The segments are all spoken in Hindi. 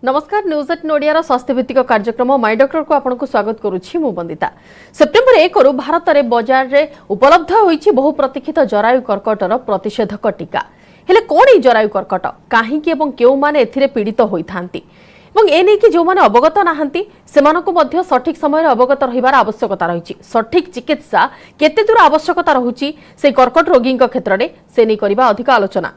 नमस्कार न्यूज एट नोडिया स्वास्थ्य भित्तिक कार्यक्रम माय डॉक्टर को आपको स्वागत करुछि मु वंदिता। सेप्टेम्बर 1 रु भारत में बाजार रे उपलब्ध होईछि बहु प्रतीक्षित जरायु कर्कटर प्रतिषेधक टीका। हेले कोन ई जरायु कर्कट काहीकि एवं केउ माने एथिरे पीड़ित होइथांती एवं एने कि जो माने अवगत नाहंती सेमानको मध्य सठिक समय अवगत रहिबार आवश्यकता रहिछि। सठिक चिकित्सा केते दूर आवश्यकता रहुछि से कर्कट रोगी क्षेत्र में से नै करिबा अधिक आलोचना।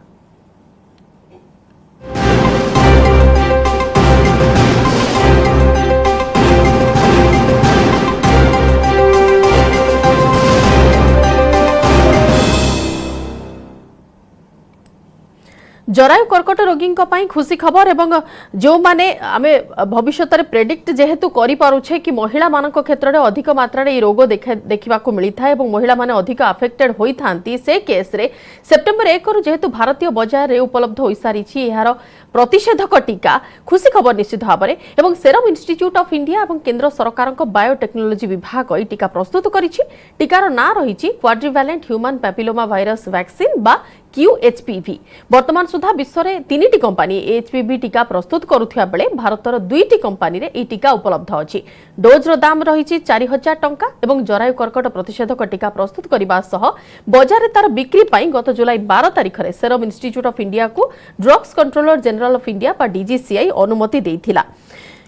जरायु कर्कट रोगी खुशी खबर एवं जो माने आमे भविष्य प्रेडिक्ट जेहेतु करि पारुछे कि महिला मानक क्षेत्र में अधिक मात्रा रे रोग देखा मिलता है और महिला माने अधिक अफेक्टेड होई थांती से केस रे सेप्टेम्बर 1 रु जेहेतु भारतीय बाजार रे उपलब्ध होई सारिछि यार प्रतिषेधक टीका खुशी खबर निश्चित भाव में एवं सेरम इंस्टीट्यूट ऑफ इंडिया और केंद्र सरकार बायोटेक्नोलोजी विभाग यह टीका प्रस्तुत करिछि। टीकार ना रही क्वाड्रिवैलेंट ह्यूमन पैपिलोमा वायरस वैक्सीन बा QHPV। वर्तमान सुधा विश्व में 3टी कंपनी HPV टीका प्रस्तुत करुथिया बेले भारतर 2टी कंपनी रे ई टीका उपलब्ध अछि। डोज रो दाम रही 4000 टंका एवं जरायु कर्कट प्रतिषेधक टीका प्रस्तुत करबा सह बाजार रे तार बिक्री पई गत जुलाई 12 तारिख रे सेरम इंस्टीट्यूट ऑफ इंडिया को drugs controller general of India बा DGCI अनुमति देथिला।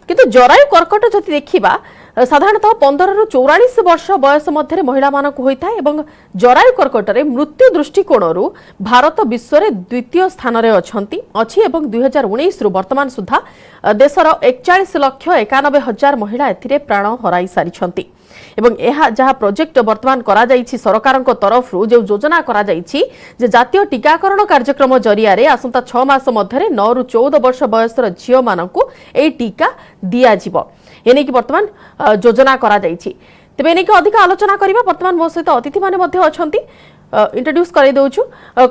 किंतु जरायु कर्कट जति देखिबा साधारणतः 15 रु 44 वर्ष बयस मध्य महिला मानक होता है एवं जरायु कर्कट रे मृत्यु दृष्टिकोण भारत विश्व में द्वितीय स्थान रे अछि एवं 2019 रु वर्तमान सुधा देशर 41,91,000 महिला एथिरे प्राण हराई सारिछंती एवं यह जहाँ प्रोजेक्ट वर्तमान करा जाइछि सरकार तरफ जो योजना करा जाइछि जे जातीय टीकाकरण कार्यक्रम जरिया रे आसंता 6 मास मध्य 9 रु 14 वर्ष बयसर झियो मानकु ए टीका दिया जिवो एने कि वर्तमान योजना करा जाइछि। तबे एने कि अधिक आलोचना करिबा वर्तमान मो सहित अतिथि माने मध्य अछंती इंट्रोड्यूस करै दउछु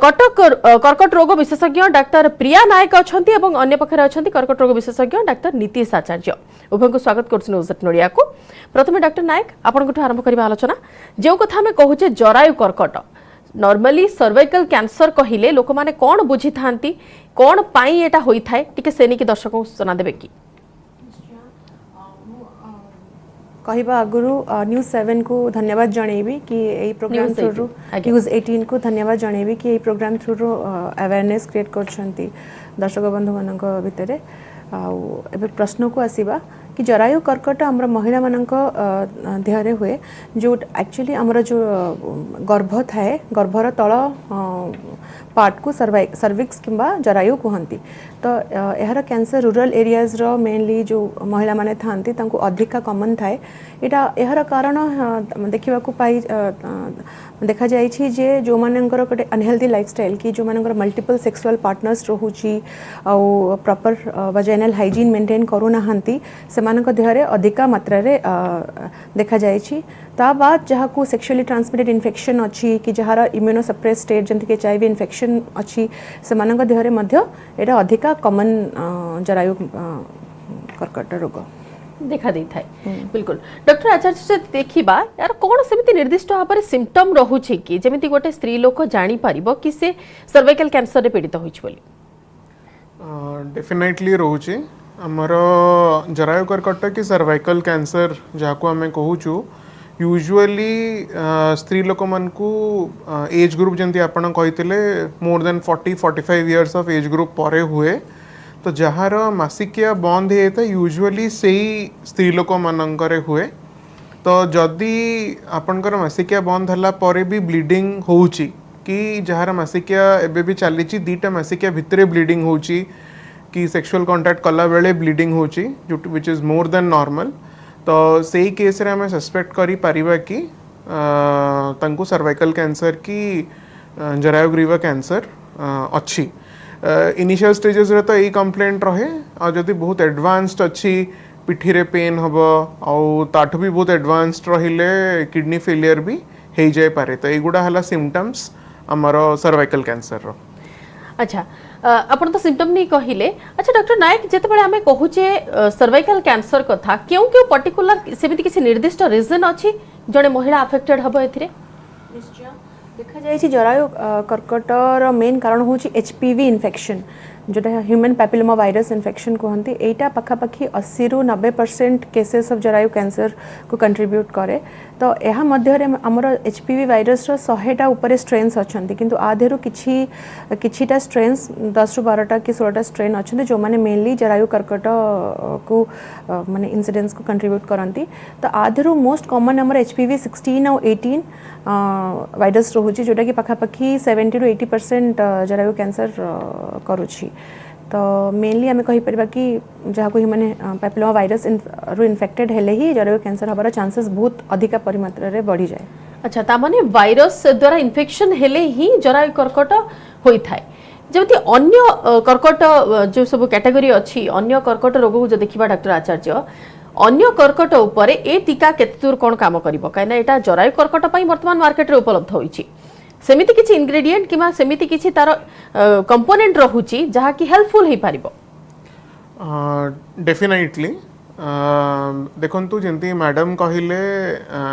कटक कर्कट रोग विशेषज्ञ डाक्टर प्रिया नायक अछंती एवं अन्य पखरे अछंती कर्कट रोग विशेषज्ञ डाक्टर नीतीश आचार्य उभय को स्वागत करछु न्यूज एट नोडिया को। प्रथमे डाक्टर नायक आपनकठु आरंभ करिबा आलोचना जे कथा हमें कहूचे जरायु कर्कट नॉर्मली सर्वाइकल कैंसर कहिले लोक माने कोन बुझी थांती कोन पाई एटा होई थाए टिके सेनी के दर्शकों सुना देबे की कहवा आगुरु न्यूज 7 को धन्यवाद जनइबी कि एई प्रोग्राम थ्रू न्यूज 18 को धन्यवाद जनइबी कि एई प्रोग्राम थ्रू अवेयरनेस क्रिएट करछंती दर्शक बंधु मानक भितरे एबे प्रश्न को आसीबा कि जरायु कर्कट आमर महिला मानक देहरे हुए जो एक्चुअली आमर जो गर्भ थाए गर्भर तल पार्ट को सर्विक्स किंबा जरायु कहती तो यार कैंसर रूरल एरियाज रो मेनली जो महिला माने थांती तांको अधिका कॉमन थाए एटा यार कारण देखा पाई देखा जाइछि जे जो मानकर गोटे अनहेल्दी लाइफस्टाइल कि जो मानकर मल्टीपल सेक्सुअल पार्टनर्स रहुछि आउ प्रॉपर वजाइनल हाइजीन मेंटेन करू नाहंती से मानक देहरे अधिका मात्रा रे देखा जाइछि। ता बाद जहाँ को सेक्सुअली ट्रांसमिटेड इन्फेक्शन अच्छी कि जहाँ इम्यूनो सप्रेस स्टेट जमती कि HIV इन्फेक्शन अच्छी से मानक देहरे मध्य एटा अधिका कॉमन जरायु कर्कट रोग देखा दै थाए। बिल्कुल डॉक्टर आचार्य से देखिबा यार कोन सेमिति निर्दिष्ट भाव में सिम्पटम रहुछि कि जेमिति गोटे स्त्री लोक जानि परिबो कि से सर्वाइकल कैंसर रे पीड़ित होइछ बोली डेफिनेटली रहुछि हमर जरायु कर्कट कि सर्वाइकल कैंसर जाको हमें कहूछु यूजुअली स्त्री लोक मन को एज ग्रुप जंती आपण कहितले more than 40-45 years of age group परे हुए तो जहार मासिकिया बंद होता यूजुअली से स्त्री लोक मानकर हुए तो जदि आपणकर मासिकिया बंद होला परे भी ब्लीडिंग होउची कि जहार मासिकिया एबे भी चली 2टा मासिकिया भितरे ब्लीडिंग होउची कि सेक्सुअल कांटेक्ट कला बेले ब्लीडिंग होउची which is more than normal तो सही केस रे हमें सस्पेक्ट करी परिबा कि तांको सर्वाइकल कैंसर की जरायु ग्रीवा कैंसर अच्छी इनिशियल स्टेजेस रे तो यही कंप्लेंट रहे और जदि बहुत एडवांस्ड अच्छी पिठी रे पेन हबो आउ ताठु भी बहुत एडवांस्ड रहिले किडनी फेलियर भी हे जाय पारे तो एगुडा हला सिम्पटम्स हमरो सर्वाइकल कैंसर रो। अच्छा आपण तो सिम्पटम नहीं कहिले। अच्छा डॉक्टर नायक जेते बळे हमें कहूचे सर्वाइकल कैंसर कथा क्यों क्यों पर्टिकुलर सेमिति किसी निर्दिष्ट रीजन अछि जणे महिला अफेक्टेड हबो एथिरे निश्चय देखा जाए जरायु कर्कटर मेन कारण हूँ HPV इन्फेक्शन जोटा ह्यूमन पैपिलोमा वायरस इन्फेक्शन कहते एटा पखापाखि 80 ରୁ 90% केसेस ऑफ जरायु कैंसर को कंट्रीब्यूट करे। तो यह मध्य आमर एचपीवी वायरस 100टा ऊपर स्ट्रेन्स अच्छा किंतु आधेरु किछिटा स्ट्रेन्स 10 ରୁ 12टा कि 16टा स्ट्रेन अच्छा जो मैंने मेनली जरायु कर्कट को माने इंसिडेंस को कंट्रीब्यूट करती। तो आधेरु मोस्ट कॉमन आमर एचपीवी 16 और 18 वायरस रोचे जोटा कि पखापाखि 70 ରୁ 80% जरायु कैंसर करुछि। तो मेनली आम कहीपर कि जहाँ को ह्यूमन पैपिलोमा वायरस रु इन्फेक्टेड हेले ही जरायु कैंसर हबार चांसेस बहुत अधिक परिमात्रा रे बढ़ी जाए। अच्छा ता माने वायरस द्वारा इन्फेक्शन हेले ही जरायु कर्कट होई थाए। जबकि अन्य कर्कट जो सब कैटेगरी अच्छी अन्य कर्कट रोग को जो देखिबा डॉक्टर आचार्य अन्य कर्कट उपरे ए टीका केते दूर कोन काम करिवो काइना एटा जरायु कर्कट पई वर्तमान मार्केट रे उपलब्ध होईची सेमिति किछि इंग्रेडिएंट किमा सेमिति किछि तार कंपोनेंट रहुची जहा कि हेल्पफुल हे पारिबो। डेफिनेटली देखंतु जेंती मैडम कहिले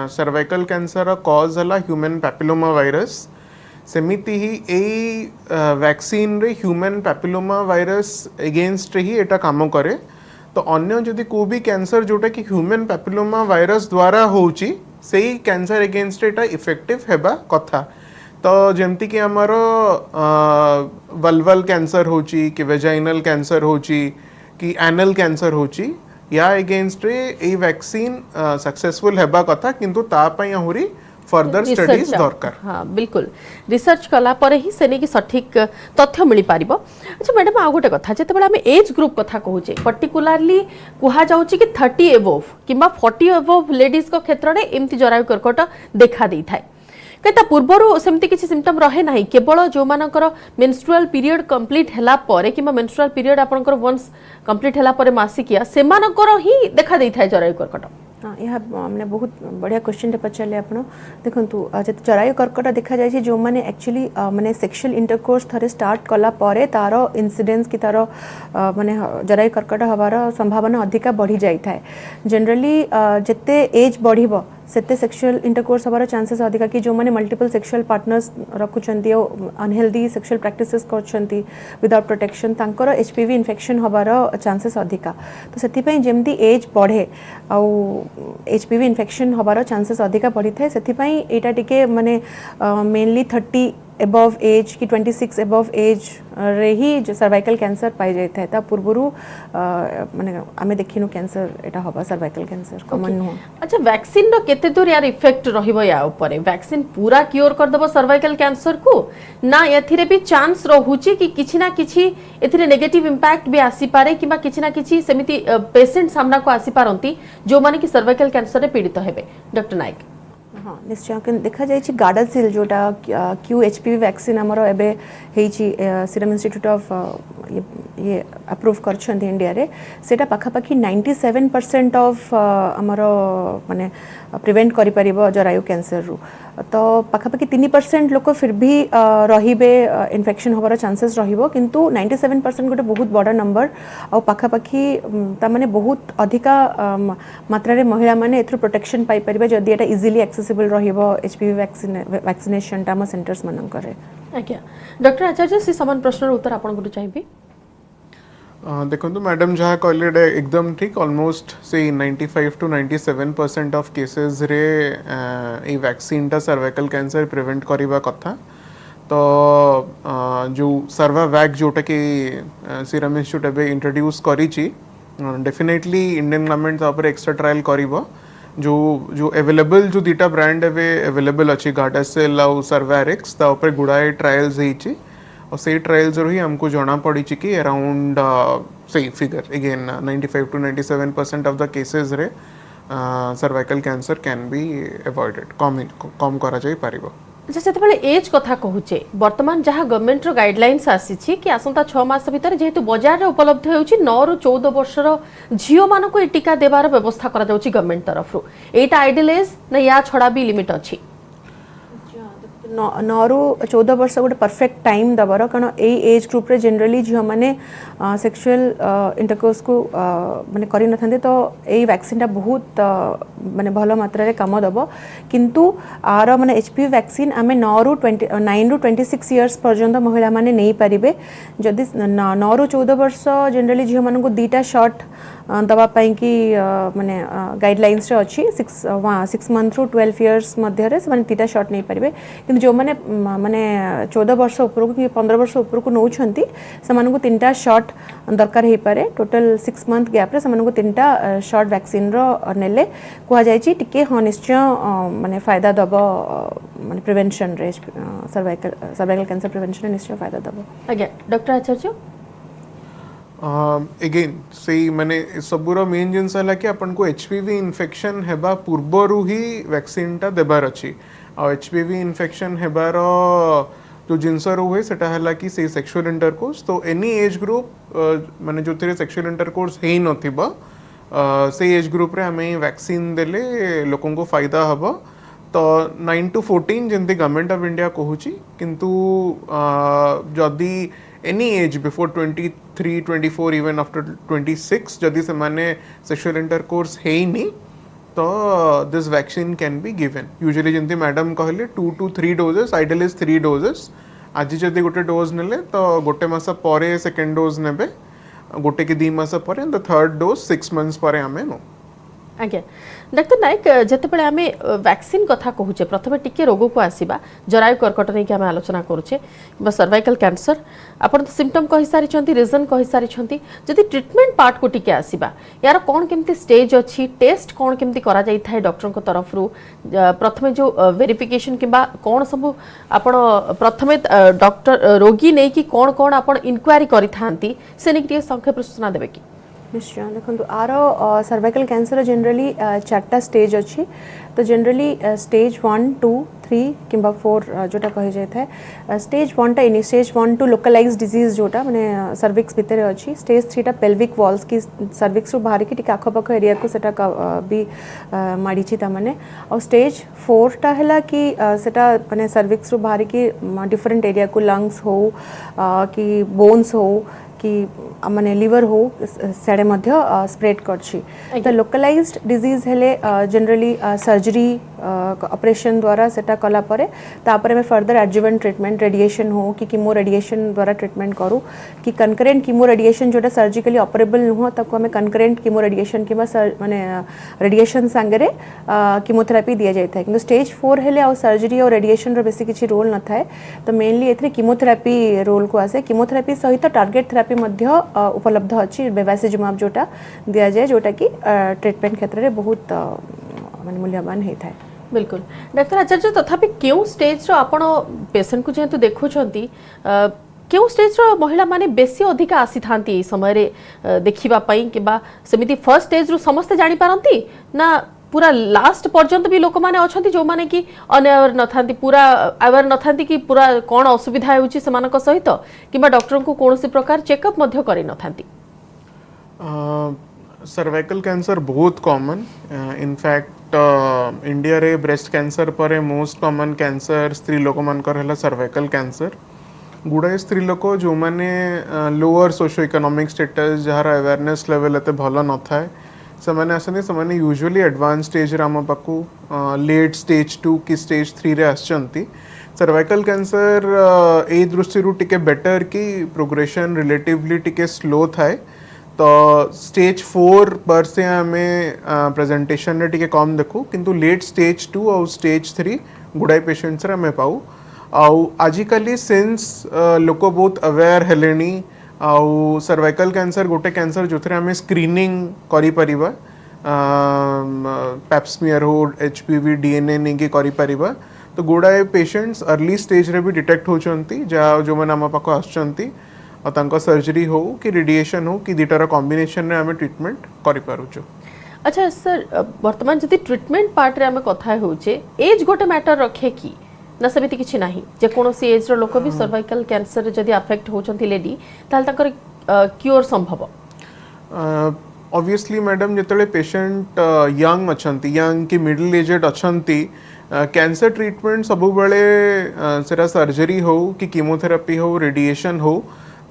सर्वाइकल कैंसर कॉज हला ह्यूमन पैपिलोमा वायरस सेमिति ही ए वैक्सीन रे ह्यूमन पैपिलोमा वायरस अगेंस्ट ही एटा काम करे। तो अन्य जदि को भी कैंसर जोटा कि ह्यूमन पैपिलोमा वायरस द्वारा होची सेही कैंसर अगेंस्ट एटा इफेक्टिव हेबा कथा। तो जमती कि आमर वल्वल कैंसर होची कि वेजाइनल कैंसर होची कि एनल कैंसर होची या अगेंस्ट रे ए वैक्सीन सक्सेसफुल हेबा कथा किंतु ता पई आहुरी फर्दर स्टडीज दरकार। हाँ बिल्कुल रिसर्च कला परे ही सेने की सठिक तथ्य मिली पारिबो। अच्छा मैडम आ गोटे कथा जते बेला हम एज ग्रुप कथा कहूचे पर्टिकुलरली कुहा जाउची कि 30 एबोव किंबा 40 एबोव लेडीज को क्षेत्र रे एम्ति जरायु कर्कट देखा देई थाए कता पूर्वरु सेमति किछि सिम्पटम रहे नाही केवल जो मानकर मेंस्ट्रुअल पीरियड कंप्लीट हला परे किंबा मेंस्ट्रुअल पीरियड आपनकर वंस कंप्लीट हला परे मासिकिया सेमानकर ही देखा देई थाए जरायु कर्कट। हाँ यह हमने बहुत बढ़िया क्वेश्चन टे पचारे आपण देखंतु जते जरायु कर्कट देखा जाय जो माने एक्चुअली माने सेक्सुअल इंटरकोर्स थरे स्टार्ट कला परे तारो इंसिडेंस की तारो माने जरायु कर्कट हबार संभावना अधिका बढ़ी जाय थाए। जनरली जते एज बढ़िबो सेते सेक्सुअल इंटरकोर्स हबार चांसेस अधिका कि जो माने मल्टीपल सेक्सुअल पार्टनर्स रखुचंती ओ अनहेल्दी सेक्सुअल प्रैक्टिसेस करछंती विदाउट प्रोटेक्शन तांकर एचपीवी इन्फेक्शन हबार चांसेस अधिका। तो सेति पई जेमती एज बढ़े आ एचपीवी इन्फेक्शन हबार चांसेस अधिका बढ़ी थाए सेति पई एटा टिके माने मेनली 30 एबव एज कि 26 एबव एज रे ही जो सर्वाइकल कैंसर पाई जाय थाए ता पूर्वरु माने आमे देखिनु कैंसर एटा हबा सर्वाइकल कैंसर कॉमन नो। अच्छा वैक्सीन रो केते दूर यार इफेक्ट रहिबो या ऊपर वैक्सीन पूरा क्योर कर दबो सर्वाइकल कैंसर को ना एथिरे भी चांस रहूची कि किछि ना किछि एथिरे नेगेटिव इंपैक्ट भी आसी पारे किबा किछि ना किछि सेमिति पेशेंट सामना को आसी पारंती जो माने कि सर्वाइकल कैंसर रे पीड़ित हेबे। डॉक्टर नायक हाँ निश्चय देखा जाए गार्डासिल जोटा क्यू एचपीवी वैक्सीन आमर एबे सीरम इंस्टीट्यूट ऑफ ये अप्रूव कर इंडिया रे सेटा पाखापाखि 97% ऑफ आमर माने प्रिवेंट करि परिबो जरायु कैंसर रु। तो पाखापाखि 3% लोक फिर भी रहिबे इन्फेक्शन होबार चांसेस रहिबो किंतु 97% गोटे बहुत बड़ा नंबर आ पाखापाखि ता माने बहुत अधिका मात्रा रे महिला माने एथरो प्रोटेक्शन पाई परिबे जदि एटा इजीली एक्सेसिबल रहिबो एचपीवी वैक्सीनेशन ता हम सेंटर्स मानन करे। आज्ञा डॉक्टर आचार्य से समान प्रश्न उत्तर आपन को चाहिबी। देखो मैडम जहाँ कहले एकदम ठीक ऑलमोस्ट से 95 to 97% ऑफ केसेस रे ए वैक्सीन टा सर्वाइकल कैंसर प्रिवेंट करिबा कथा। तो जो सर्वावैक जोटा कि सीरम इंस्टीट्यूट एबे इंट्रोड्यूस करिछि डेफिनेटली इंडियन गवर्नमेंट तापर एक्स्ट्रा ट्रायल करिबो जो अवेलेबल जो दीटा ब्रांड एबे अवेलेबल अछि गार्डासिल और सर्वारिक्स ता ऊपर गुडाए ट्रायल्स हेछि और से ट्रायल्स रो ही हमको जाना पड़ी कि अराउंड सही figure again 95 to 97% of the cases रे cervical cancer can be avoided कम करा जाई पारिबो। अच्छा सेते एज कथा कहूचे वर्तमान जहाँ गवर्नमेंट रो गाइडलाइंस आसी कि आसंता 6 मास भीतर जेहेतु बाजार रे उपलब्ध होउची 9 ରୁ 14 वर्षर झियो मानको को टीका देबार व्यवस्था करा जाउची गवर्नमेंट तरफ रो एटा आइडियल एज ना या छडा भी लिमिट अछि। नौ रु 14 वर्ष गोटे परफेक्ट टाइम दबर कारण यही एज ग्रुप रे जनरली झील मैंने सेक्सुअल इंटरकोर्स को माने करी न थांते तो यही वैक्सीन टा बहुत माने भल मात्रा रे काम दब किंतु आर माने एचपीवी वैक्सीन आमे 9 रु 26 इयर्स पर्यंत महिला माने नहीं पारिबे जदि 9 रु 14 वर्ष जनरली झील मानन को दीटा शॉट दवा पाई कि माने गाइडलाइंस रे अछि 6 मंथ रु 12 इयर्स मध्य रे माने दीटा शॉट नहीं पारिबे किंतु जो माने माने 14 वर्ष ऊपर को 15 वर्ष ऊपर को नौछंती समान को तीनटा शॉट दरकार हे पारे टोटल 6 मंथ गैप रे समान को तीनटा शॉट वैक्सीन रो नेले कुआ जाय छि टिके ह निश्चय माने फायदा दबो माने प्रिवेंशन रे सर्वाइकल कैंसर प्रिवेंशन निश्चय फायदा दबो आज्ञा डॉक्टर आचार्य अगेन से माने सबुर मेन जिनस है कि अपन को एचपीवी इन्फेक्शन हेबा पूर्वरु ही वैक्सीन टा देबार अछि आ एचपीवी इन्फेक्शन हेबार जो जिनस रुए सेटा हला कि से सेक्सुअल इंटरकोर्स तो एनी एज ग्रुप माने जो तेरे सेक्सुअल इंटरकोर्स हेई नथिबा से एज ग्रुप रे हमें वैक्सीन देले लोकन को फायदा हबो तो 9 to 14 जंती गवर्नमेंट ऑफ इंडिया कहूची किंतु जदी any age before 23 24 even after 26 जदि से माने सेक्सुअल इंटरकोर्स हेइनी तो this vaccine can be given usually जंती मैडम कहले 2 to 3 doses ideal is 3 doses आज जदि गोटे डोज नेले तो गोटे मास परे सेकंड डोज नेबे गोटे के 2 मास परे द थर्ड डोज 6 मंथ्स परे हमें नो आज्ञा डॉक्टर नायक जितेबाला आम वैक्सीन कथा कहूचे प्रथम टिके रोग को आसवा जरायु कर्कट नहीं आम आलोचना करुचे सर्वाइकल कैंसर आपन तो सिम्पटम कहि सारी रीजन कहि सारी जदि ट्रीटमेंट पार्ट को टिके आसवा यार कौन केमती स्टेज अच्छी टेस्ट कौन केमती करा जाई थाए डॉक्टर को तरफ रु प्रथमे जो वेरिफिकेशन किंबा कौन सब आपण प्रथमे डॉक्टर रोगी नहीं कि कौन कौन आपण इनक्वायरी करि थांती से निक संक्षेप सूचना देबे कि निश्चय देखो आर सर्वाइकल कैंसर जनरली 4टा स्टेज अच्छी तो जनरली स्टेज 1 2 3 किंबा 4 जोटा कही जाए था स्टेज 1 टा in stage 1 to localize disease जोटा माने सर्विक्स भितर अच्छी स्टेज 3 टा पेल्विक वॉल्स की सर्विक्स रु बाहर की आखपाख एरिया को सेटा भी माड़ी ता माने और स्टेज 4 टा हैला कि सेटा माने सर्विक्स रु बाहर की डिफरेंट एरिया को लंग्स हो कि बोन्स हो कि माने लिवर हो सेडे मध्य स्प्रेड करछि तो लोकलाइज्ड डिजीज हेले जनरली सर्जरी ऑपरेशन द्वारा सेटा कला परे तापरे में फर्दर एडजुवेंट ट्रीटमेंट रेडिएशन हो कि कीमो रेडिएशन द्वारा ट्रीटमेंट करू कि कनकरेंट कीमो रेडिएशन जोटा सर्जिकली ऑपरेबल नुह ताको हमें कनकरेंट कीमो रेडिएशन किबा माने रेडिएशन संगरे कीमोथेरापी दिया जाय था किंतु स्टेज 4 हेले और सर्जरी और रेडिएशन रो बेसी किछि रोल न थाए तो मेनली एथरे कीमोथेरापी रोल को आसे कीमोथेरापी सहित टारगेट थेरापी मध्य उपलब्ध अछि बेवासिजुमाब जोटा दिया जाय जोटा कि ट्रीटमेंट क्षेत्र रे बहुत माने मूल्यवान हे थाए बिल्कुल डॉक्टर आचार्य तथापि क्यों स्टेज रो आपण पेशेंट को जेतु देखुछंती क्यों स्टेज रो महिला माने बेसी अधिक आसी थांती समय रे देखिबा पई किबा सेमिति फर्स्ट स्टेज रो समस्त जानि पारंती ना पूरा लास्ट पर्यंत भी लोक माने अछंती जो माने कि अनअवेयर न थांती पूरा अवेयर न थांती कि पूरा कोन असुविधा हेउची समानक सहित किबा डॉक्टर को कोनोसी प्रकार चेकअप मध्य करि न थांती सर्वाइकल कैंसर बहुत कॉमन इनफैक्ट इंडिया रे ब्रेस्ट कैंसर पर मोस्ट कॉमन कैंसर स्त्री लोक मानकर हला सर्वाइकल कैंसर गुड़ाए स्त्री लोक जो माने lower socio economic status jar awareness level एते भलो न थाए से माने आसने से माने यूजुअली एडवांस स्टेज रे हम पाकू लेट स्टेज 2 की स्टेज 3 रे आछंती सर्वाइकल कैंसर ए दृष्टि रु टिके बेटर की प्रोग्रेशन रिलेटिवली टिके स्लो थाए तो स्टेज 4 पर से हमें प्रेजेंटेशन रे टिके कम देखू किंतु लेट स्टेज 2 और स्टेज 3 गुड़ाई पेशेंट्स रे हमें पाऊ आउ आजिकली सिंस लोक बहुत अवेयर हेलेनी आउ सर्वाइकल कैंसर गोटे कैंसर जो थे स्क्रीनिंग करी परिबा पैप्समियर हो एचपीवी डीएनए नहीं कि करी परिबा तो गुड़ाए पेशेंट्स अर्ली स्टेज रे भी डिटेक्ट होचंती जो मैंने आम पाख आसचंती और तांका सर्जरी हो कि रेडिएशन हो कि दुटार कॉम्बिनेशन रे हमें ट्रीटमेंट करि पारुचो अच्छा सर वर्तमान जदि ट्रीटमेंट पार्ट रे हमें कथा होचे एज गोटे मैटर रखे कि ना समिति किछि नाही जे कोनोसी एज रो लोक भी सर्वाइकल कैंसर जदि अफेक्ट होचंती लेडी ताल ताकर क्योर संभव ऑब्वियसली मैडम जिते पेशेंट यंग अछंती यंग कि मिडिल एजेड अछंती कैंसर ट्रीटमेंट सब बेले सेरा सर्जरी हो कि कीमोथेरापी हो रेडिएशन हो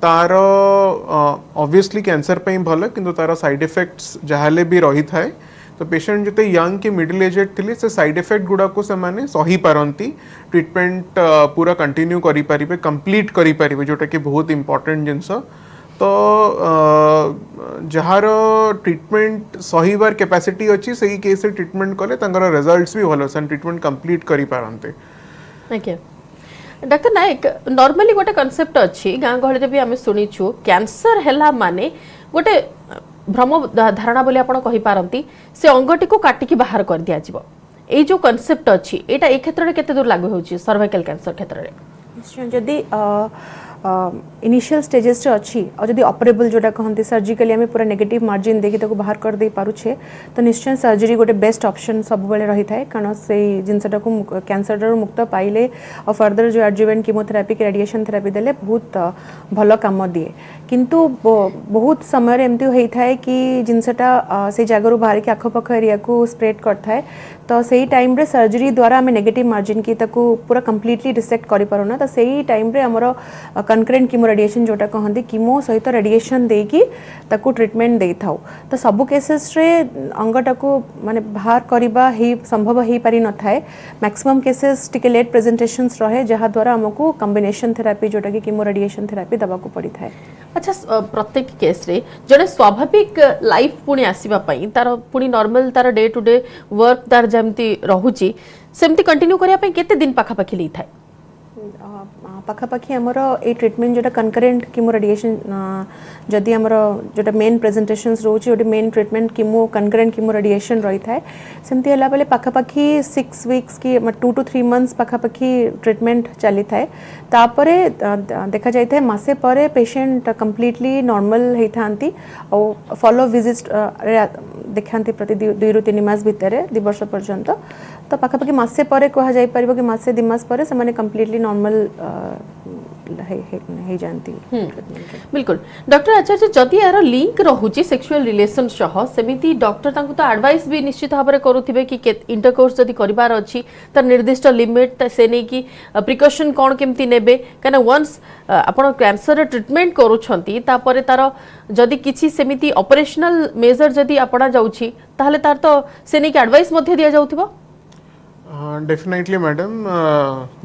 तार ऑब्वियसली कैंसर पे भल किंतु तार साइड इफेक्ट्स जहाले भी रही थाए तो पेशेंट जिते यंग कि मिडिल एजेड थिले से साइड इफेक्ट गुड़ा को से माने सही पारंती ट्रीटमेंट पूरा कंटिन्यू करि परिबे कंप्लीट करि परिबे जोटा कि बहुत इंपोर्टेंट जिंस तो जहार ट्रीटमेंट सहीबार कैपेसिटी अच्छी सही केस ट्रीटमेंट कले तांकर रिजल्ट्स भी भल सन ट्रीटमेंट कंप्लीट करि पारंते ओके डॉक्टर नायक नॉर्मली गोटे कॉन्सेप्ट अच्छी गाँ गहली भी आम शुणीचु कैंसर हैला माने गोटे भ्रम धारणा बोली आपण कहि पारंती से अंगटी को काटिकी बाहर कर दिया जिवो ए जो कॉन्सेप्ट अच्छी एटा ए क्षेत्र में केते दूर लागू होची सर्वाइकल कैंसर क्षेत्र में निश्चय जदि इनिशियल स्टेजेस रे अच्छी और जदि ऑपरेबल जोटा कहते सर्जिकली आम पूरा नेगेटिव मार्जिन देखी ताको बाहर कर दे पारुछे तो निश्चय सर्जरी गोटे बेस्ट ऑप्शन सब बेले रही थाए कारण से जिनसटा को कैंसर मुक्त पाइले और फर्दर जो एडजुवेंट कीमोथेरापी की रेडिएशन थेरापी देले बहुत भल काम दिए किंतु बहुत समय एमती होता है कि जिनसटा से जगह बाहर के आखपाख एरिया को स्प्रेड करता है तो सही टाइम रे सर्जरी द्वारा आम नेगेटिव मार्जिन की ताको पूरा कंप्लीटली रिसेक्ट करि पारुना तो सही टाइम रे हमरो कनकरेंट कीमो रेडिएशन जोटा कहते कीमो सहित रेडिएशन देकी ताको ट्रीटमेंट दे थाउ तो सब केसेस रे अंगटा को माने बाहर करबा ही संभव ही पारि न थाए मैक्सिमम केसेस टिके लेट प्रेजेंटेशंस रहे जहा द्वारा हमको कॉम्बिनेशन थेरापी जोटा कि कीमो रेडिएशन थेरापी दबा को पड़ी थाए अच्छा प्रत्येक केस रे जड़े स्वाभाविक लाइफ पुणी आसीबा पई तार पुणी नॉर्मल तार डे टू डे वर्क तार जमती रहुची सेमती कंटिन्यू करिया पई केते दिन पाखा पाखी ली थाए पाखापाखि आमर ए ट्रीटमेंट जोटा कनकरेंट कीमो रेडिएशन जदि आमर जोटा मेन प्रेजेंटेशंस रोचे गोटे main treatment chemo concurrent chemo radiation रही थाए सेमती हला बेले पाखापाखि 6 वीक्स की 2 to 3 मंथ्स पाखापाखि ट्रीटमेंट चली थाए तापरे देखा जाय थाए मासे परे पेशेंट कंप्लीटली नॉर्मल हे थांती और फॉलो विजिट देखांती प्रति 2 ରୁ 3 मास भितर 2 वर्ष पर्यंत तो पाखापाखि मासे परे कहा जाय परिबो कि मासे 2 मास परे से माने कंप्लीटली नॉर्मल हे जानती बिल्कुल डॉक्टर आचार्य जदि यार लिंक रहुची सेक्सुअल रिलेशन सह सेमिति डॉक्टर तांको तो एडवाइस भी निश्चित भाव में करूथिबे कि इंटरकोर्स जदि करिवार अछि त निर्दिष्ट लिमिट से नै कि प्रिकॉशन कोन केमति नेबे कना वंस आपण कैंसर ट्रीटमेंट करूछंती तापरे तार जदि किछि सेमिति ऑपरेशनल मेजर जदि आपणा जाउछि ताहले तार तो से नै कि एडवाइस मध्ये दिया जाउथिबो डेफिनेटली मैडम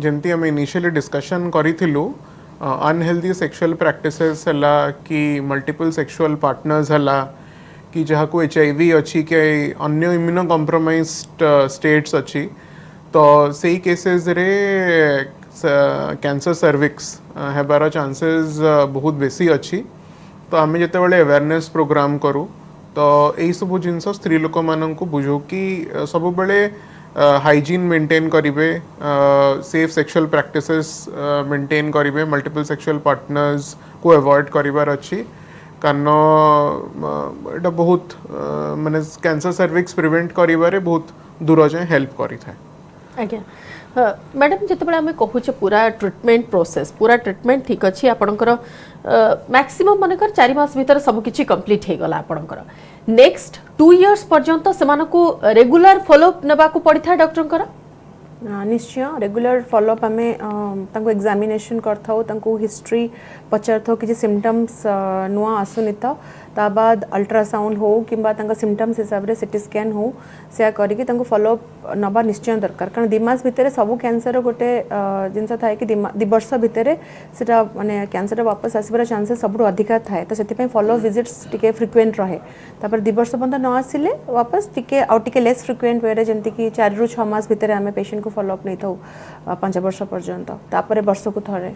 जमती आम इनिशियली डिस्कशन करिथिलु अनहेल्दी सेक्सुअल प्रैक्टिसेस हला कि मल्टीपल सेक्सुअल पार्टनर्स हला कि जहाँ को HIV अच्छी कि अन्य इम्यूनो कॉम्प्रोमाइज्ड स्टेट्स अच्छी तो सही केसेस रे कैंसर सर्विक्स हेबार चांसेस बहुत बेसी अच्छी तो आम जिते बड़े अवेयरनेस प्रोग्राम करूँ तो यही सब जिनस स्त्री लोक मानक बुझो कि सब बेले हाइजीन मेंटेन करिवे सेफ सेक्सुअल प्रैक्टिसेस मेंटेन करिवे मल्टीपल सेक्सुअल पार्टनर्स को अवॉइड करिवार अच्छी कारण एटा बहुत माने कैंसर सर्विक्स प्रिवेंट करिवारे बहुत दूर जाए हेल्प करि थाए आज्ञा मैडम जिते आम कहूचे पूरा ट्रीटमेंट प्रोसेस पूरा ट्रीटमेंट ठीक अच्छी आपणकर मैक्सिमम मनकर 4 मास भीतर सब किछि कंप्लीट हे गला आपणकर नेक्स्ट 2 इयर्स पर्यंत सेमानकु रेगुलर फॉलोअप नबाकु पड़ी था डॉक्टर कर निश्चय रेगुलर फॉलोअप आम तांको एग्जामिनेशन करथाउ तांको हिस्ट्री पचारथाउ कि सिम्पटम्स नुआ आसुनी ता बाद अल्ट्रासाउंड हो किंबा तांका सिम्पटम्स हिसाब रे सीटी स्कैन हो से करिकि तांको फॉलोअप नबा निश्चय दरकार कारण 2 मास भितर सब कैंसर गोटे जिनस थाए कि 2 वर्ष भितर सेटा माने कैंसर वापस आसीबार चांसेस सबरो अधिका थाए तो सेति फॉलोअप विजिट्स टिके फ्रिक्वेंट रहे तापर 2 वर्ष पर्यंत न आसिले वापस टिके आउ टिके लेस फ्रिक्वेंट वे रे जेंति कि 4 ରୁ 6 मास भितर आमे पेशेंट को फॉलोअप नै थाउ 5 वर्ष पर्यंत तापर वर्ष को थरे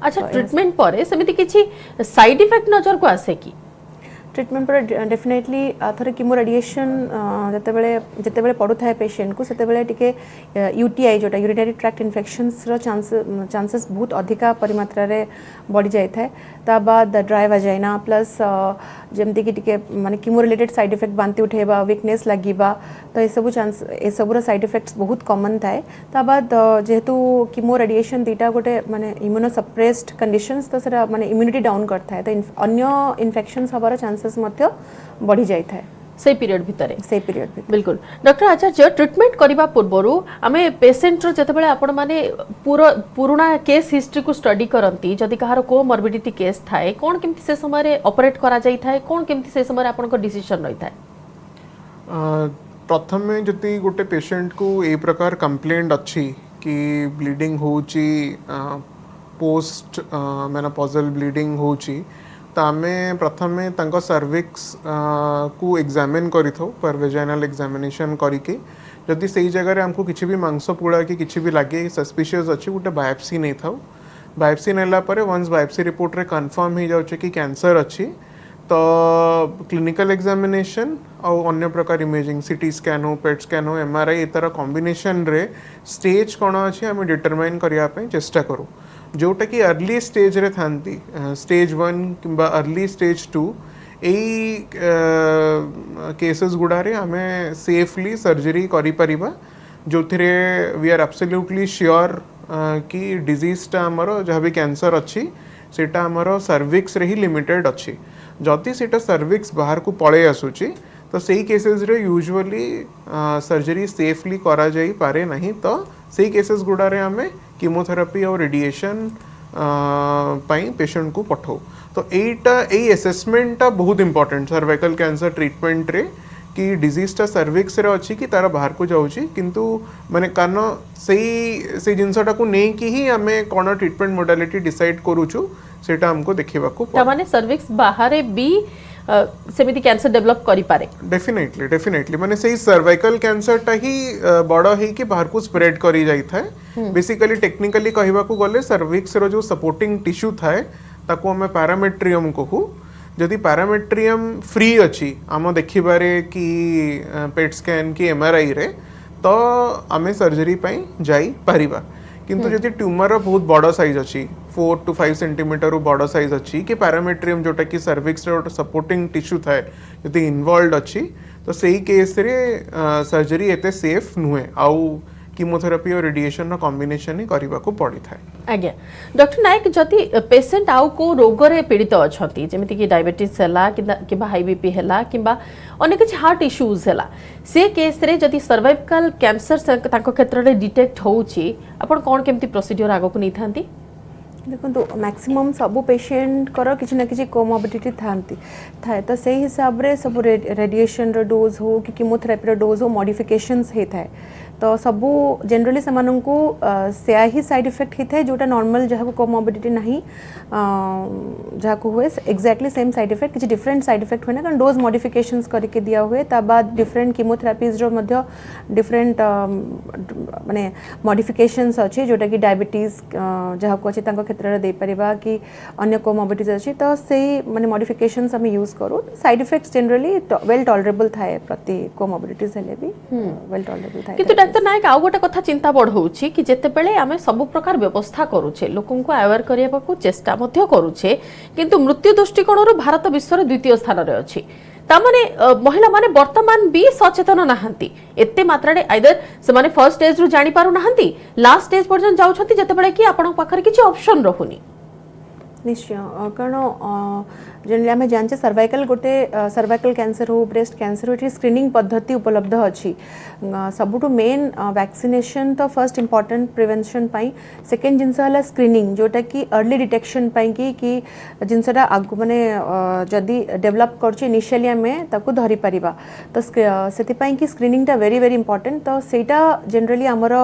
अच्छा ट्रीटमेंट परे सेमिति किछि साइड इफेक्ट नजर को आसे कि ट्रीटमेंट पर डेफिनेटली थोड़े कीमो रेडिएशन जितेबले पड़ू था पेशेंट को सेतेबले टिके यूटीआई जोटा यूरिनरी ट्रैक्ट इन्फेक्शंस रो चांसेस बहुत अधिका परिमात्रा रे बढ़ी जाय थाए ता बाद ड्राई वाजाइना प्लस जेमती कि टिके माने कीमो रिलेटेड साइड इफेक्ट बांती उठेबा वीकनेस लागिबा तो ए सब चांस ए सब रो साइड इफेक्ट्स बहुत कॉमन थाए ता बाद जेहेतु कीमो रेडिएशन दीटा गोटे माने इम्यूनो सप्रेस्ड कंडीशंस तो सेरा माने इम्यूनिटी डाउन करता है तो अन्य इन्फेक्शंस हबार चांसेस चांसेस मध्य बढ़ी जाई थाए से पीरियड भितरे से पीरियड भी बिल्कुल डॉक्टर आचार्य ट्रीटमेंट करबा पूर्वरु आमे पेशेंट रो जतबेले आपण माने पुराना केस हिस्ट्री को स्टडी करंती जदि कहार को मॉर्बिडिटी केस थाए कोन केमति से समय रे ऑपरेट करा जाई थाए कोन केमति से समय रे आपण को डिसीजन रही थाए प्रथम में जति गोटे पेशेंट को ए प्रकार कंप्लेंट अच्छी कि ब्लीडिंग होची पोस्ट मेनोपॉजल ब्लीडिंग होची तो आमे प्रथम में तांको सर्विक्स को एग्जामिन करी थो पर वेजाइनल एग्जामिनेशन करिके जदि सही जगह रे हमको किछि भी मांस पुड़ा कि किछि भी लागे सस्पिशियस अछि गोटे बायोप्सी नै थाउ बायोप्सी नेला परे वंस बायोप्सी रिपोर्ट रे कंफर्म हो जाउछ कि कैंसर अछि तो क्लिनिकल एग्जामिनेशन और अन्य प्रकार इमेजिंग सीटी स्कैन हो पेट स्कैन हो एमआरआई एतार कॉम्बिनेशन रे स्टेज कौन अच्छी आम डिटरमाइन करने चेष्टा करूँ जोटा कि अर्ली स्टेज रे थांती स्टेज 1 किंबा अर्ली स्टेज 2 यही केसेस गुड़ारे आम सेफली सर्जरी करि परिबा जो थिरे वी आर एब्सोल्युटली श्योर कि डिजीजटा आमर जहाँ भी कैंसर अच्छी सेटा आमर सर्विक्स रे ही लिमिटेड अच्छी जदि सेटा सर्विक्स बाहर को पड़े आसुची तो सही केसेस रे यूजुअली सर्जरी सेफली करा जाई पारे नहीं तो सही केसेस गुड़ारे आमे कीमोथेरापी और रेडिएशन पाई पेशेंट को पठाऊ तो एटा ए असेसमेंटा बहुत इंपॉर्टेंट सर्वाइकल कैंसर ट्रीटमेंट रे कि डिजीजटा सर्विक्स रे अछि कि तारा बाहर को जाउची किंतु माने कानो सही जिनसटा को नै कि ही आमे कोन ट्रीटमेंट मोडालिटी डिसाइड करूछु सेटा हमको देखिबा को त माने सर्विक्स बाहर भी सेमिति कैंसर डेवलप करि पारे डेफिनेटली माने सही सर्वाइकल कैंसर टा ही बड़ है कि बाहर को स्प्रेड करी जाई थाए बेसिकली टेक्निकली कहबा को गले सर्विक्स रो जो सपोर्टिंग टिश्यू थाए ताको हमें पैरामेट्रियम कहू जदि पैरामेट्रियम फ्री अच्छी आम देखिबारे कि पेट स्कैन की एमआरआई रे तो आमे सर्जरी पाई जाई परिबा किंतु जदि ट्यूमर बहुत बड़ साइज अच्छी 4 to 5 सेंटीमीटर बड़ साइज अच्छी कि पैरामेट्रियम जोटा कि सर्विक्स रे सपोर्टिंग टिश्यू थाए जदि इन्वॉल्व अच्छी तो सही केस रे सर्जरी एते सेफ नुहे आउ कीमोथेरापी और रेडिएशन कॉम्बिनेशन ही करबा को पड़ी थाए आज्ञा डॉक्टर नायक जदि पेशेंट आउ को रोग रे पीड़ित अछंती जेमिति कि डायबिटीज हला कि हाई बीपी हला किंबा अनेक किछि हार्ट इश्यूज हला से केस रे जदि सर्वाइकल कैंसर तांको क्षेत्र रे डिटेक्ट होउची आपण कोन केमति प्रोसीजर आगो को नै थांती देखो मैक्सिमम सबू पेशेंट कर किसी ना किसी कोमोबिडिटी थाए तो से हिसाब रे सब रेडिएशन रो डोज हो कि कीमोथेरापी रो डोज हो मॉडिफिकेशंस हे थाए तो सबू जनरली से सेया ही साइड इफेक्ट होता है जोटा नॉर्मल जहाँ कोमोबिडिटी नहीं जहाँ को हुए एक्जाक्टली सेम साइड इफेक्ट किसी डिफरेंट साइड इफेक्ट हुए ना कारण डोज मॉडिफिकेशंस करके दिया हुए ता बाद डिफरेंट कीमोथेरापीज रो मध्य डिफरेंट माने मॉडिफिकेशंस अच्छी जोटा कि डायबिटीज जहाँ को अच्छी क्षेत्र में दे परिबा कि अन्य कोमोबिडिटीज अच्छी तो से माने मॉडिफिकेशंस हम यूज करूँ side effects generally well tolerable थाए प्रति कोमोबिडिटीज हेले भी वेल टॉलरेबल थाए किंतु डॉक्टर नायक आउ गोटे कथा चिंता बढ़ौछि कि जेते बेले आमे सब प्रकार व्यवस्था करूछे लोकन को अवेयर करिया को चेष्टा मध्य करूछे किंतु मृत्यु दृष्टिकोण भारत विश्व रे द्वितीय स्थान रे अछि तामाने महिला माने वर्तमान भी सचेतन नाहंती एते मात्रा रे आइदर से माने फर्स्ट स्टेज रु जानि पारु नाहंती लास्ट स्टेज पर्यंत जाउछथि जेते बेले कि आपन पाखर किछि ऑप्शन रहुनी निश्चय कारण जनरली आम जाने सर्वाइकल गोटे सर्वाइकल कैंसर हो ब्रेस्ट कैंसर हो स्क्रीनिंग पद्धति उपलब्ध अच्छी सबुठु मेन वैक्सीनेशन तो फर्स्ट इंपॉर्टेंट प्रिवेंशन पाई सेकेंड जिनस है स्क्रीनिंग जोटा कि अर्ली डिटेक्शन पाई कि जिनसटा आगु माने जदि डेवलप कर इनिशियली आम ताकू धरी परिबा तो से कि स्क्रीनिंग टा वेरी वेरी इंपॉर्टेंट तो सेटा जनरली आमर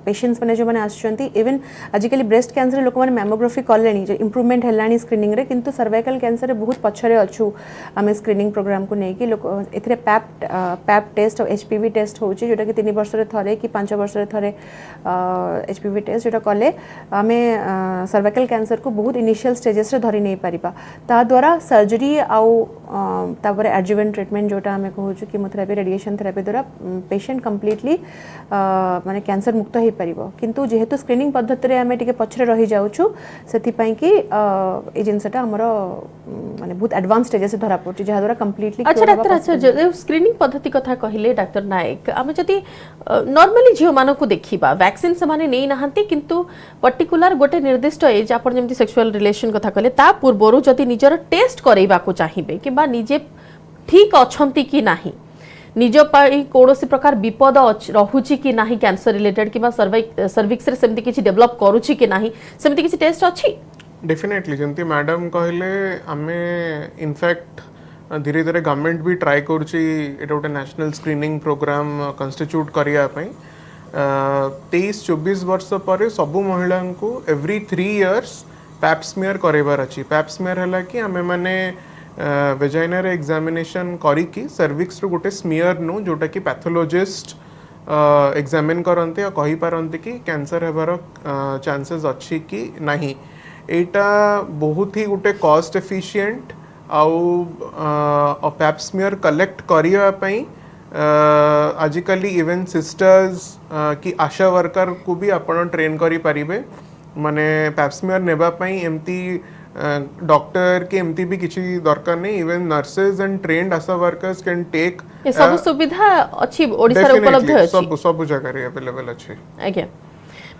पेशेंट्स मैंने जो मैंने आसुचंती इवन आजिकली ब्रेस्ट कैंसर लोक मैंने मैमोग्राफी कले इम्प्रूवमेंट है स्क्रीनिंग रे किंतु सर्वाइकल कैंसर बहुत पछरे अच्छू आम स्क्रीनिंग प्रोग्राम को लेकिन लोक ए पैप टेस्ट और एचपीवी टेस्ट होची जोटा कि 3 वर्ष थे कि 5 वर्ष थे एचपीवी टेस्ट जोटा कले आम सर्वाइकल कैंसर को बहुत इनिशियल स्टेजेस रे धरी नहीं पारिबा ता द्वारा सर्जरी आउ तापर एडजुवेंट ट्रीटमेंट जोटा आम कहूँ कीमोथेरापी रेडिएशन थेरापी द्वारा पेशेंट कंप्लीटली माने कैंसर मुक्त हो पारिबो किंतु जेहेतु स्क्रीनिंग पद्धति रे आम टिके पछरे रही जाउछु सेति पई कि ए जिनसटा हमर माने बहुत एडवांस स्टेजेस धरा पड़छ जहा द्वारा कंप्लीटली अच्छा डॉक्टर अच्छा स्क्रीनिंग पद्धति कथा कहिले डॉक्टर नायक आमे जति नॉर्मली जियो मानो को देखिबा वैक्सीन से माने नै नहंती किंतु पर्टिकुलर गोटे निर्दिष्ट एज आपण जेमति सेक्सुअल रिलेशन कथा कले ता पूर्वरु जति निजर टेस्ट करैबा को चाहिबे कि किंबा निजे ठीक अछंती कि नाही निज पाई कोनोसी प्रकार विपद रहुची कि नाही कैंसर रिलेटेड किंबा सर्विक्स रे सेमती किछि डेवलप करूची कि नाही सेमती किछि टेस्ट अछि डेफिनेटली जंती मैडम कहले आमे इनफैक्ट धीरे धीरे गवर्नमेंट भी ट्राई करुची एटा गोटे नेशनल स्क्रीनिंग प्रोग्राम कंस्टिट्यूट करिया पई 23-24 वर्ष पर सबु महिला को एवरी 3 इयर्स पैप स्मीयर करेबार अछि पैप स्मीयर हला कि आमे माने वेजाइना रे एग्जामिनेशन करी कि सर्विक्स रो गोटे स्मीयर नु जोटा कि पैथोलॉजिस्ट एग्जामिन करंते और कहि पारंते कि कैंसर हेबार चांसेस अछि कि नाही एटा बहुत ही गोटे कॉस्ट एफिशिएंट आउ पैप स्मीयर कलेक्ट करिया पई आजिकली इवन सिस्टर्स की आशा वर्कर को भी आपण ट्रेन करी परिबे माने पैप स्मीयर नेबा पई एमती डॉक्टर के एमती भी किछि दरकार नहीं even nurses and trained ASHA workers can take a सब सुविधा अछि ओडिसा रे उपलब्ध अछि सब जगह रे अवेलेबल अछि आज्ञा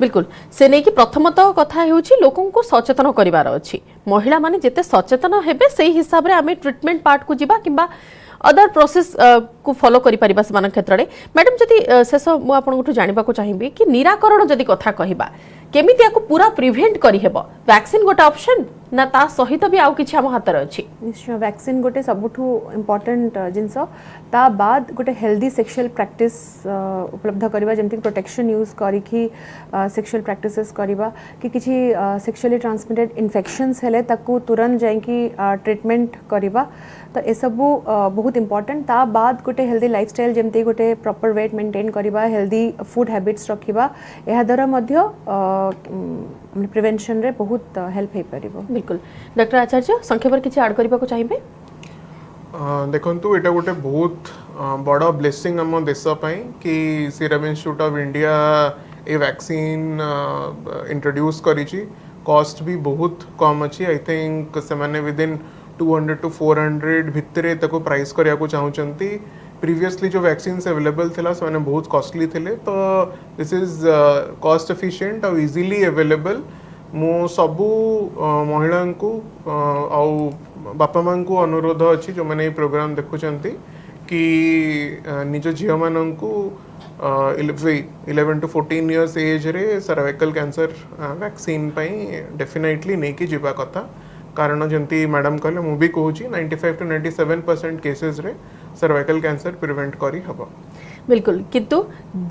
बिल्कुल से नहीं कि प्रथमतः कथा हेउछि लोकन को सचेतन करिवार अछि महिला माने जेते सचेतन हेबे सेही हिसाब रे आमे ट्रीटमेंट पार्ट को जिबा किंबा अदर प्रोसेस को फॉलो करि परिबा समान क्षेत्र रे मैडम जदि शेष मु आपन को जानिबा को चाहिबी कि निराकरण जदि कथा कहिबा केमिति याको पूरा प्रिवेंट करि हेबो वैक्सीन गोटा ऑप्शन ना ता सहित भी आउ किछि हम हातर अछि निश्चय वैक्सीन गोटे सबुठू इम्पोर्टेंट जिनस ता बाद गोटे हेल्दी सेक्सुअल प्रैक्टिस उपलब्ध करबा जेमति प्रोटेक्शन यूज करी कि सेक्सुअल प्रैक्टिसेस करबा कि किछि सेक्सुअली ट्रांसमिटेड इन्फेक्शंस हेले ताकू तुरंत जाई कि ट्रीटमेंट करबा तो ए सब बहुत इम्पोर्टेंट ता बाद गोटे हेल्दी लाइफस्टाइल जेमति गोटे प्रॉपर वेट मेंटेन करबा हेल्दी फूड हैबिट्स रखिबा एहा द्वारा मध्य प्रिवेंशन रे बहुत हेल्प हे परिबो बिल्कुल डॉक्टर आचार्य संक्षेप में किछि ऐड करबा को चाहिबे देखंतु एटा गोटे बहुत बड़ा ब्लेसिंग हम देश पई कि सीरम इंस्टीट्यूट ऑफ इंडिया ए वैक्सीन इंट्रोड्यूस करिछि कॉस्ट भी बहुत कम अछि आई थिंक से माने विद इन 200 to 400 भितरे तको प्राइस करिया को चाहउचंती प्रीवियसली जो वैक्सीन्स अवेलेबल थिला से माने बहुत कॉस्टली थिले तो दिस इज कॉस्ट एफिशिएंट और इजीली अवेलेबल मो सबु महिला को आउ बापा मां को अनुरोध अछि जो माने प्रोग्राम देखुचंती कि निज झियो मानन को 11 to 14 इयर्स एज रे सर्वाइकल कैंसर वैक्सीन पई डेफिनेटली नै कि जिबा कथा कारण जंती मैडम कहले मु भी कहूची 95 to 97% केसेस रे सर्वाइकल कैंसर प्रिवेंट करी हबो बिल्कुल किंतु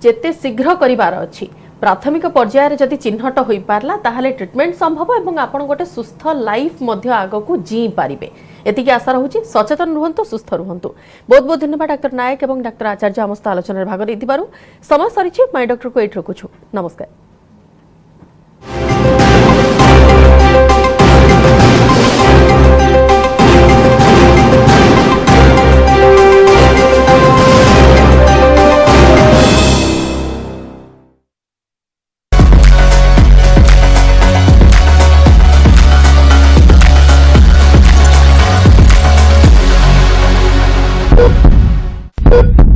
जेते शीघ्र करिवार अछि प्राथमिक पर्याय रे जदि चिन्हट होई पारला ताहाले ट्रीटमेंट संभव एवं आपण गोटे सुस्थ लाइफ मध्य आगो को जी पारिबे एतिकी आशा रहूची सचेतन रुहंतु सुस्थ रुहंतु बहुत बहुत धन्यवाद डॉक्टर नायक एवं डॉक्टर आचार्य समस्त आलोचना भाग लेथिबारु समय सरिछि माय डॉक्टर को एठ रखुछु नमस्कार। you